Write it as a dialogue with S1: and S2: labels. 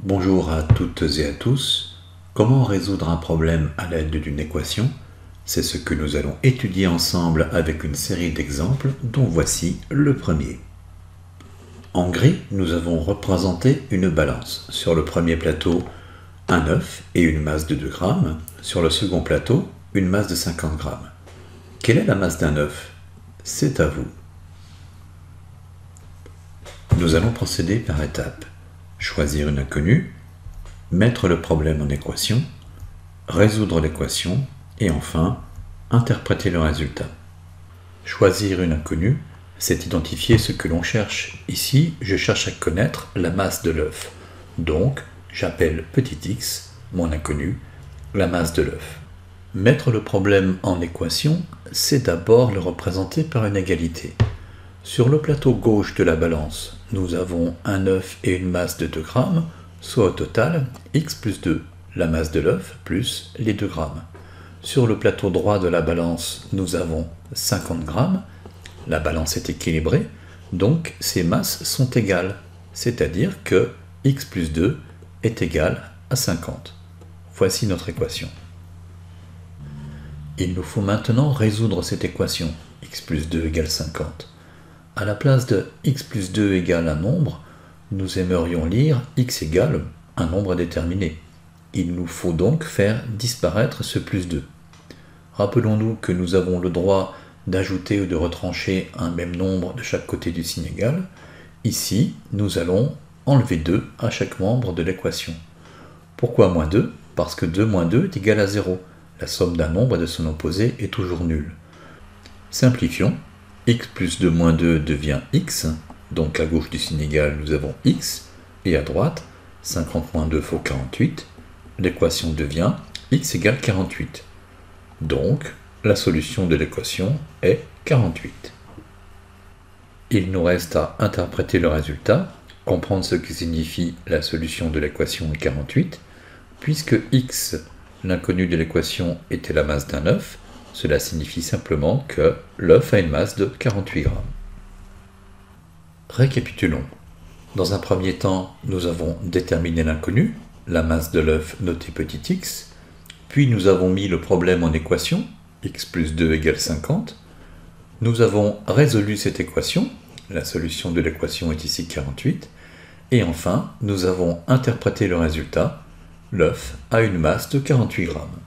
S1: Bonjour à toutes et à tous. Comment résoudre un problème à l'aide d'une équation? C'est ce que nous allons étudier ensemble avec une série d'exemples dont voici le premier. En gris, nous avons représenté une balance. Sur le premier plateau, un œuf et une masse de 2 grammes. Sur le second plateau, une masse de 50 grammes. Quelle est la masse d'un œuf? C'est à vous. Nous allons procéder par étapes. Choisir une inconnue, mettre le problème en équation, résoudre l'équation et enfin, interpréter le résultat. Choisir une inconnue, c'est identifier ce que l'on cherche. Ici, je cherche à connaître la masse de l'œuf. Donc, j'appelle petit x, mon inconnu, la masse de l'œuf. Mettre le problème en équation, c'est d'abord le représenter par une égalité. Sur le plateau gauche de la balance, nous avons un œuf et une masse de 2 grammes, soit au total x plus 2, la masse de l'œuf plus les 2 grammes. Sur le plateau droit de la balance, nous avons 50 grammes, la balance est équilibrée, donc ces masses sont égales, c'est-à-dire que x plus 2 est égal à 50. Voici notre équation. Il nous faut maintenant résoudre cette équation, x plus 2 égale 50. À la place de x plus 2 égale un nombre, nous aimerions lire x égale un nombre déterminé. Il nous faut donc faire disparaître ce plus 2. Rappelons-nous que nous avons le droit d'ajouter ou de retrancher un même nombre de chaque côté du signe égal. Ici, nous allons enlever 2 à chaque membre de l'équation. Pourquoi moins 2? Parce que 2 moins 2 est égal à 0. La somme d'un nombre et de son opposé est toujours nulle. Simplifions. X plus 2 moins 2 devient x, donc à gauche du signe égal nous avons x, et à droite, 50 moins 2 faut 48, l'équation devient x égale 48. Donc, la solution de l'équation est 48. Il nous reste à interpréter le résultat, comprendre ce que signifie la solution de l'équation est 48, puisque x, l'inconnu de l'équation, était la masse d'un œuf. Cela signifie simplement que l'œuf a une masse de 48 grammes. Récapitulons. Dans un premier temps, nous avons déterminé l'inconnu, la masse de l'œuf notée petit x, puis nous avons mis le problème en équation, x plus 2 égale 50. Nous avons résolu cette équation, la solution de l'équation est ici 48, et enfin, nous avons interprété le résultat, l'œuf a une masse de 48 grammes.